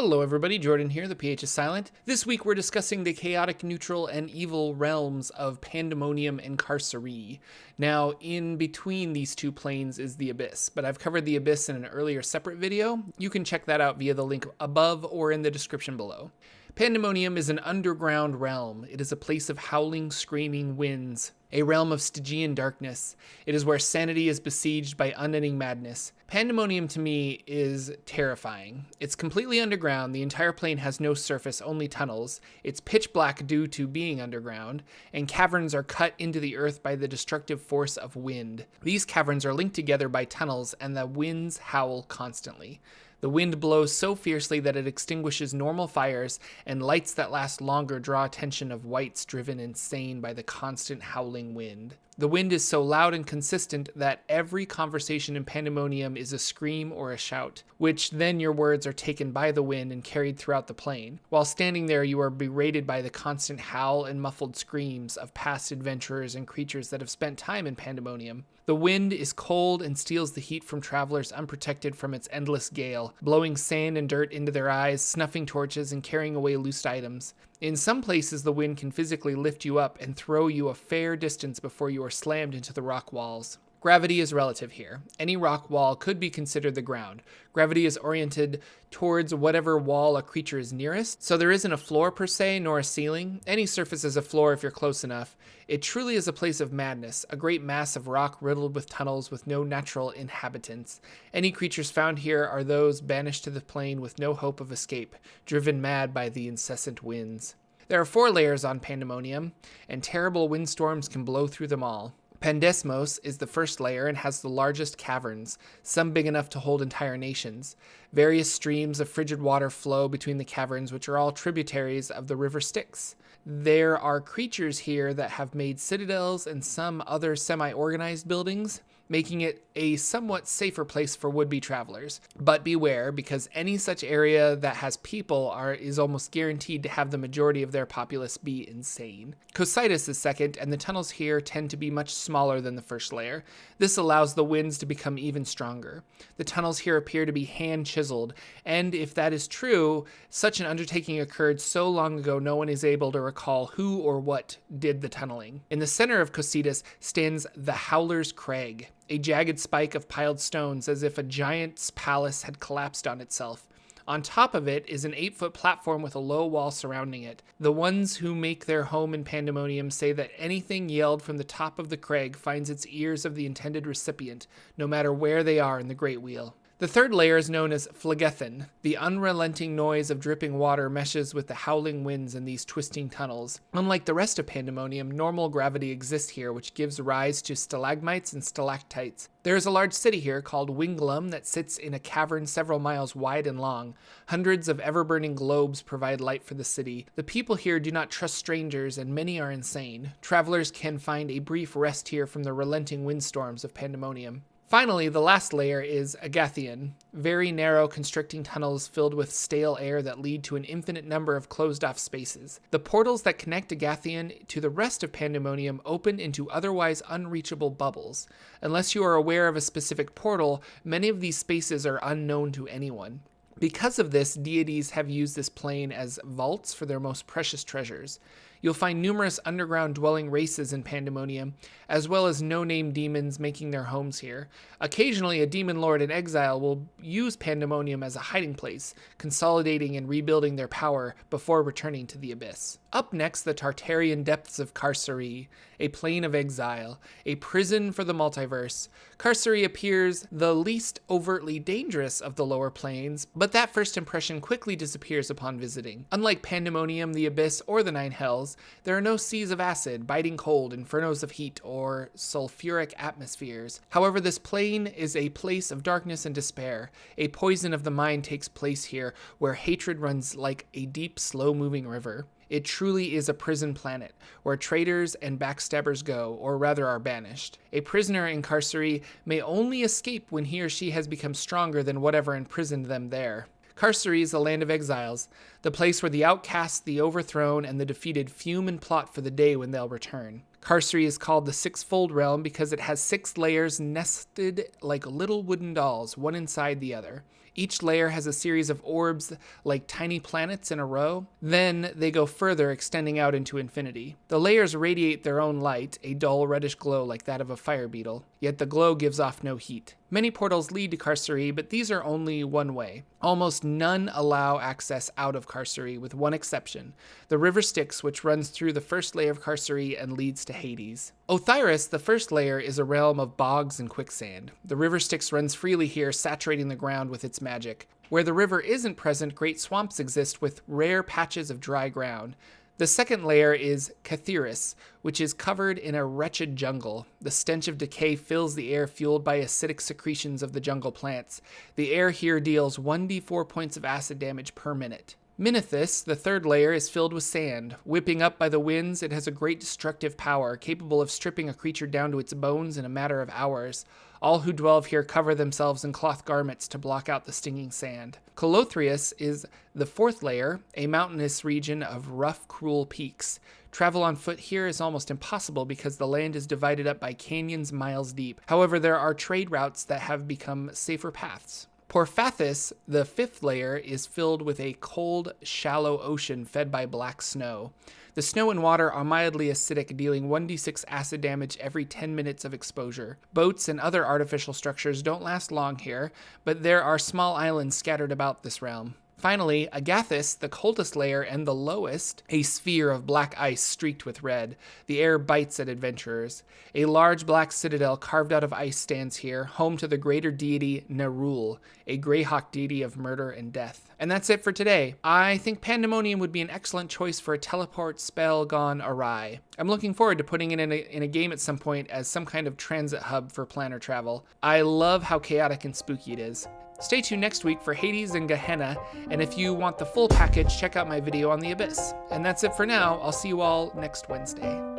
Hello everybody, Jordan here, the PH is silent. This week we're discussing the chaotic, neutral, and evil realms of Pandemonium and Carceri. Now, in between these two planes is the Abyss, but I've covered the Abyss in an earlier separate video. You can check that out via the link above or in the description below. Pandemonium is an underground realm. It is a place of howling, screaming winds, a realm of Stygian darkness. It is where sanity is besieged by unending madness. Pandemonium to me is terrifying. It's completely underground. The entire plane has no surface, only tunnels. It's pitch black due to being underground, and caverns are cut into the earth by the destructive force of wind. These caverns are linked together by tunnels, and the winds howl constantly. The wind blows so fiercely that it extinguishes normal fires, and lights that last longer draw attention of wights driven insane by the constant howling wind. The wind is so loud and consistent that every conversation in Pandemonium is a scream or a shout, which then your words are taken by the wind and carried throughout the plane. While standing there, you are berated by the constant howl and muffled screams of past adventurers and creatures that have spent time in Pandemonium. The wind is cold and steals the heat from travelers unprotected from its endless gale, blowing sand and dirt into their eyes, snuffing torches, and carrying away loose items. In some places, the wind can physically lift you up and throw you a fair distance before you are slammed into the rock walls. Gravity is relative here. Any rock wall could be considered the ground. Gravity is oriented towards whatever wall a creature is nearest, so there isn't a floor per se, nor a ceiling. Any surface is a floor if you're close enough. It truly is a place of madness, a great mass of rock riddled with tunnels with no natural inhabitants. Any creatures found here are those banished to the plane with no hope of escape, driven mad by the incessant winds. There are 4 layers on Pandemonium, and terrible windstorms can blow through them all. Pandesmos is the first layer and has the largest caverns, some big enough to hold entire nations. Various streams of frigid water flow between the caverns, which are all tributaries of the river Styx. There are creatures here that have made citadels and some other semi-organized buildings, making it a somewhat safer place for would-be travelers. But beware, because any such area that has people is almost guaranteed to have the majority of their populace be insane. Cocytus is second, and the tunnels here tend to be much smaller than the first layer. This allows the winds to become even stronger. The tunnels here appear to be hand-chiseled, and if that is true, such an undertaking occurred so long ago no one is able to recall who or what did the tunneling. In the center of Cocytus stands the Howlers Craig, a jagged spike of piled stones as if a giant's palace had collapsed on itself. On top of it is an 8-foot platform with a low wall surrounding it. The ones who make their home in Pandemonium say that anything yelled from the top of the crag finds its ears of the intended recipient, no matter where they are in the Great Wheel. The third layer is known as Slug Essen. The unrelenting noise of dripping water meshes with the howling winds in these twisting tunnels. Unlike the rest of Pandemonium, normal gravity exists here, which gives rise to stalagmites and stalactites. There is a large city here called Winglum that sits in a cavern several miles wide and long. Hundreds of ever-burning globes provide light for the city. The people here do not trust strangers, and many are insane. Travelers can find a brief rest here from the relenting windstorms of Pandemonium. Finally, the last layer is Agathion, very narrow, constricting tunnels filled with stale air that lead to an infinite number of closed-off spaces. The portals that connect Agathion to the rest of Pandemonium open into otherwise unreachable bubbles. Unless you are aware of a specific portal, many of these spaces are unknown to anyone. Because of this, deities have used this plane as vaults for their most precious treasures. You'll find numerous underground dwelling races in Pandemonium, as well as no-name demons making their homes here. Occasionally, a demon lord in exile will use Pandemonium as a hiding place, consolidating and rebuilding their power before returning to the Abyss. Up next, the Tartarian depths of Carceri, a plane of exile, a prison for the multiverse. Carceri appears the least overtly dangerous of the lower planes, but that first impression quickly disappears upon visiting. Unlike Pandemonium, the Abyss, or the Nine Hells, there are no seas of acid, biting cold, infernos of heat, or sulfuric atmospheres. However, this plane is a place of darkness and despair. A poison of the mind takes place here, where hatred runs like a deep, slow-moving river. It truly is a prison planet, where traitors and backstabbers go, or rather are banished. A prisoner in Carceri may only escape when he or she has become stronger than whatever imprisoned them there. Carceri is the land of exiles, the place where the outcasts, the overthrown, and the defeated fume and plot for the day when they'll return. Carceri is called the six-fold realm because it has 6 layers nested like little wooden dolls, one inside the other. Each layer has a series of orbs like tiny planets in a row. Then they go further, extending out into infinity. The layers radiate their own light, a dull reddish glow like that of a fire beetle, yet the glow gives off no heat. Many portals lead to Carceri, but these are only one way. Almost none allow access out of Carceri, with one exception, the river Styx, which runs through the first layer of Carceri and leads to Hades. Othyrus, the first layer, is a realm of bogs and quicksand. The river Styx runs freely here, saturating the ground with its magic. Where the river isn't present, great swamps exist with rare patches of dry ground. The second layer is Cathirus, which is covered in a wretched jungle. The stench of decay fills the air, fueled by acidic secretions of the jungle plants. The air here deals 1d4 points of acid damage per minute. Minithus, the third layer, is filled with sand. Whipping up by the winds, it has a great destructive power, capable of stripping a creature down to its bones in a matter of hours. All who dwell here cover themselves in cloth garments to block out the stinging sand. Colothrius is the fourth layer, a mountainous region of rough, cruel peaks. Travel on foot here is almost impossible because the land is divided up by canyons miles deep. However, there are trade routes that have become safer paths. Porphathus, the fifth layer, is filled with a cold, shallow ocean fed by black snow. The snow and water are mildly acidic, dealing 1d6 acid damage every 10 minutes of exposure. Boats and other artificial structures don't last long here, but there are small islands scattered about this realm. Finally, Agathis, the coldest layer and the lowest, a sphere of black ice streaked with red. The air bites at adventurers. A large black citadel carved out of ice stands here, home to the greater deity Nerul, a Greyhawk deity of murder and death. And that's it for today. I think Pandemonium would be an excellent choice for a teleport spell gone awry. I'm looking forward to putting it in a game at some point as some kind of transit hub for planner travel. I love how chaotic and spooky it is. Stay tuned next week for Hades and Gehenna, and if you want the full package, check out my video on the Abyss. And that's it for now. I'll see you all next Wednesday.